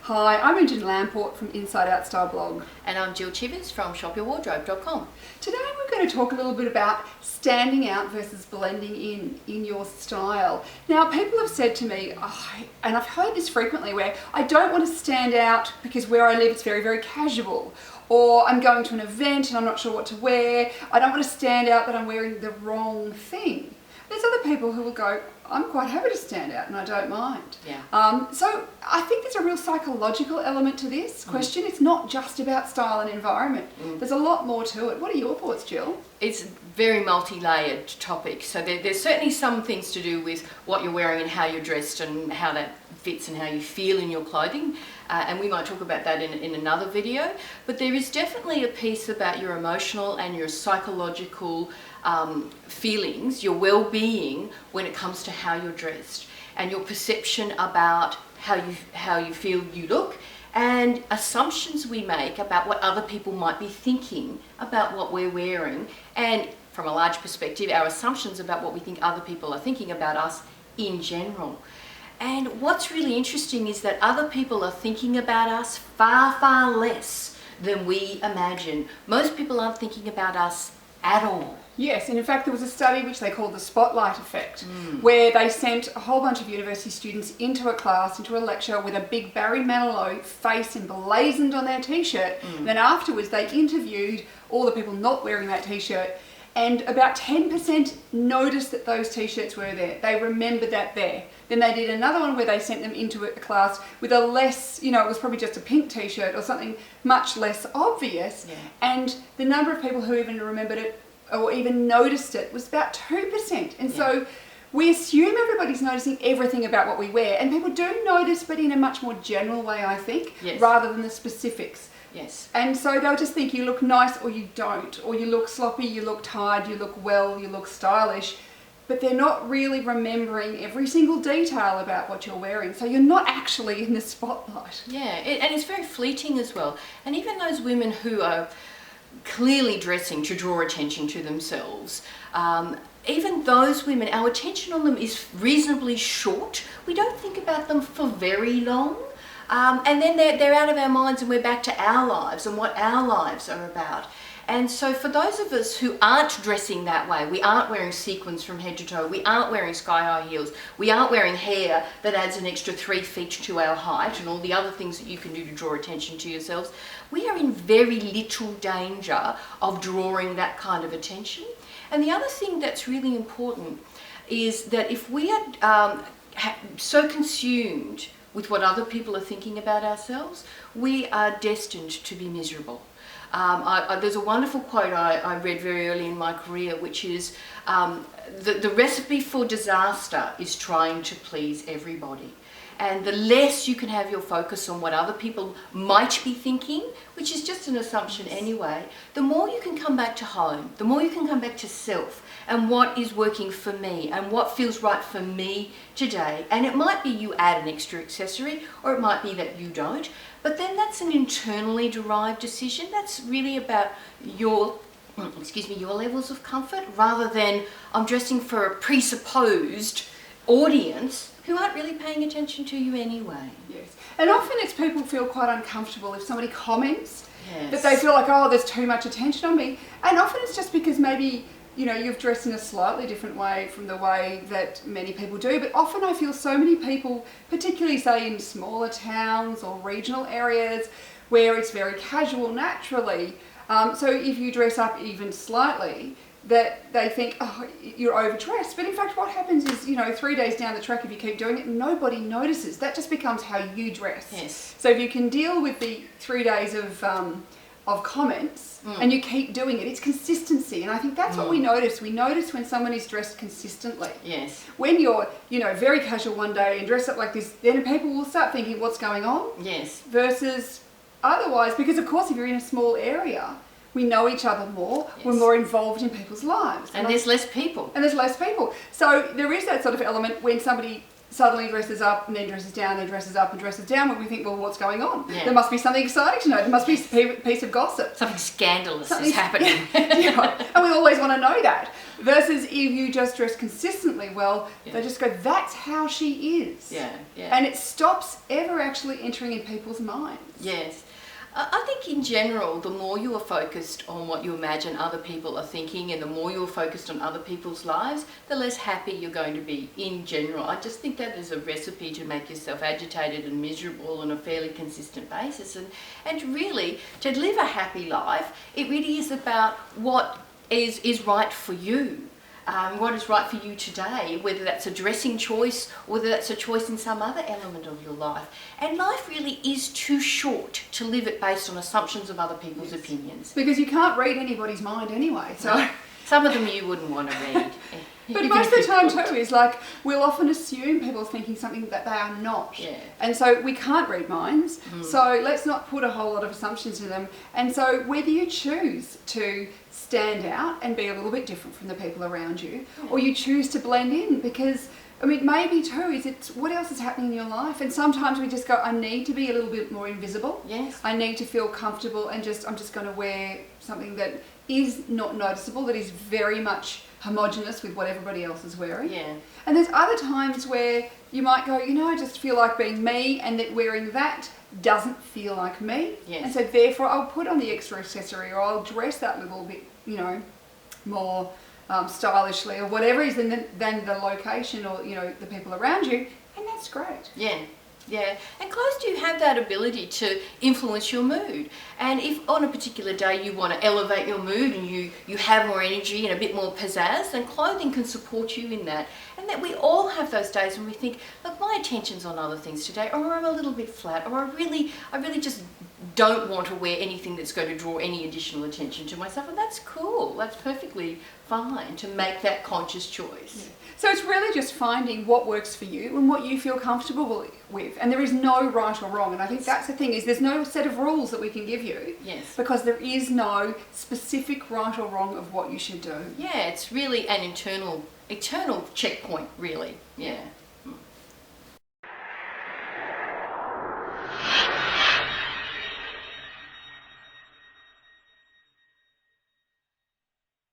Hi, I'm Imogen Lamport from Inside Out Style blog. And I'm Jill Chivers from shopyourwardrobe.com. Today we're going to talk a little bit about standing out versus blending in your style. Now, people have said to me, and I've heard this frequently, where I don't want to stand out because where I live it's very, very casual. Or I'm going to an event and I'm not sure what to wear. I don't want to stand out that I'm wearing the wrong thing. There's other people who will go, I'm quite happy to stand out and I don't mind. Yeah. So I think there's a real psychological element to this question. It's not just about style and environment. There's a lot more to it. What are your thoughts, Jill? It's a very multi-layered topic. So there's certainly some things to do with what you're wearing and how you're dressed and how that fits and how you feel in your clothing. And we might talk about that in another video. But there is definitely a piece about your emotional and your psychological feelings, your well-being when it comes to how you're dressed and your perception about how you feel you look and assumptions we make about what other people might be thinking about what we're wearing, and from a large perspective our assumptions about what we think other people are thinking about us in general. And what's really interesting is that other people are thinking about us far, far less than we imagine. Most people aren't thinking about us at all. Yes, and in fact there was a study which they called the spotlight effect, where they sent a whole bunch of university students into a class, into a lecture with a big Barry Manilow face emblazoned on their t-shirt. Then afterwards they interviewed all the people not wearing that t-shirt, and about 10% noticed that those t-shirts were there. They remembered that there. Then they did another one where they sent them into a class with a less, it was probably just a pink t-shirt or something much less obvious. Yeah. And the number of people who even remembered it or even noticed it was about 2%. And so we assume everybody's noticing everything about what we wear, and people do notice, but in a much more general way, I think, rather than the specifics. Yes. And so they'll just think you look nice or you don't, or you look sloppy, you look tired, you look well, you look stylish, but they're not really remembering every single detail about what you're wearing. So you're not actually in the spotlight. Yeah, and it's very fleeting as well. And even those women who are clearly dressing to draw attention to themselves, even those women, our attention on them is reasonably short. We don't think about them for very long. And then they're out of our minds and we're back to our lives and what our lives are about. And so for those of us who aren't dressing that way, we aren't wearing sequins from head to toe, we aren't wearing sky-high heels, we aren't wearing hair that adds an extra 3 feet to our height and all the other things that you can do to draw attention to yourselves, we are in very little danger of drawing that kind of attention. And the other thing that's really important is that if we are so consumed with what other people are thinking about ourselves, we are destined to be miserable. There's a wonderful quote I read very early in my career, which is, the recipe for disaster is trying to please everybody. And the less you can have your focus on what other people might be thinking, which is just an assumption anyway, the more you can come back to home, the more you can come back to self and what is working for me and what feels right for me today. And it might be you add an extra accessory, or it might be that you don't, but then that's an internally derived decision. That's really about your levels of comfort, rather than I'm dressing for a presupposed audience who aren't really paying attention to you anyway. Yes, and often it's people feel quite uncomfortable if somebody comments that they feel like, oh, there's too much attention on me. And often it's just because maybe, you've dressed in a slightly different way from the way that many people do. But often I feel so many people, particularly say in smaller towns or regional areas where it's very casual naturally, so if you dress up even slightly, that they think, oh, you're overdressed. But in fact, what happens is, 3 days down the track, if you keep doing it, nobody notices. That just becomes how you dress. Yes. So if you can deal with the 3 days of comments and you keep doing it, it's consistency. And I think that's what we notice. We notice when someone is dressed consistently. Yes. When you're, very casual one day and dress up like this, then people will start thinking, what's going on? Yes. Versus otherwise, because of course, if you're in a small area, we know each other more, we're more involved in people's lives. And there's less people. So there is that sort of element when somebody suddenly dresses up and then dresses down and dresses up and dresses down, when we think, well, what's going on? Yeah. There must be something exciting to know. There must be a piece of gossip. Something scandalous is happening. And we always want to know that. Versus if you just dress consistently well, Yeah. they just go, that's how she is. Yeah, yeah. And it stops ever actually entering in people's minds. Yes. I think in general, the more you are focused on what you imagine other people are thinking and the more you're focused on other people's lives, the less happy you're going to be in general. I just think that is a recipe to make yourself agitated and miserable on a fairly consistent basis. And really, to live a happy life, it really is about what is right for you. What is right for you today, whether that's a dressing choice or whether that's a choice in some other element of your life. And life really is too short to live it based on assumptions of other people's opinions. Because you can't read anybody's mind anyway. So some of them you wouldn't want to read. But most of the time too is like we'll often assume people are thinking something that they are not. Yeah. And so we can't read minds. So let's not put a whole lot of assumptions in them. And so whether you choose to stand out and be a little bit different from the people around you, or you choose to blend in, because I mean maybe too is it's what else is happening in your life, and sometimes we just go, I need to be a little bit more invisible. Yes. I need to feel comfortable and I'm just going to wear something that is not noticeable, that is very much homogenous with what everybody else is wearing. Yeah. And there's other times where you might go, I just feel like being me, and that wearing that doesn't feel like me. Yes. And so therefore I'll put on the extra accessory, or I'll dress that little bit, more stylishly, or whatever is than the location or, the people around you. And that's great. Yeah. Yeah, and clothes do have that ability to influence your mood. And if on a particular day you want to elevate your mood and you have more energy and a bit more pizzazz, then clothing can support you in that. And that we all have those days when we think, look, my attention's on other things today, or I'm a little bit flat, or I really just don't want to wear anything that's going to draw any additional attention to myself. And that's cool. That's perfectly fine to make that conscious choice. Yeah. So it's really just finding what works for you and what you feel comfortable with. And there is no right or wrong. And I think that's the thing, is there's no set of rules that we can give you. Yes. Because there is no specific right or wrong of what you should do. Yeah, it's really an eternal checkpoint, really. Yeah.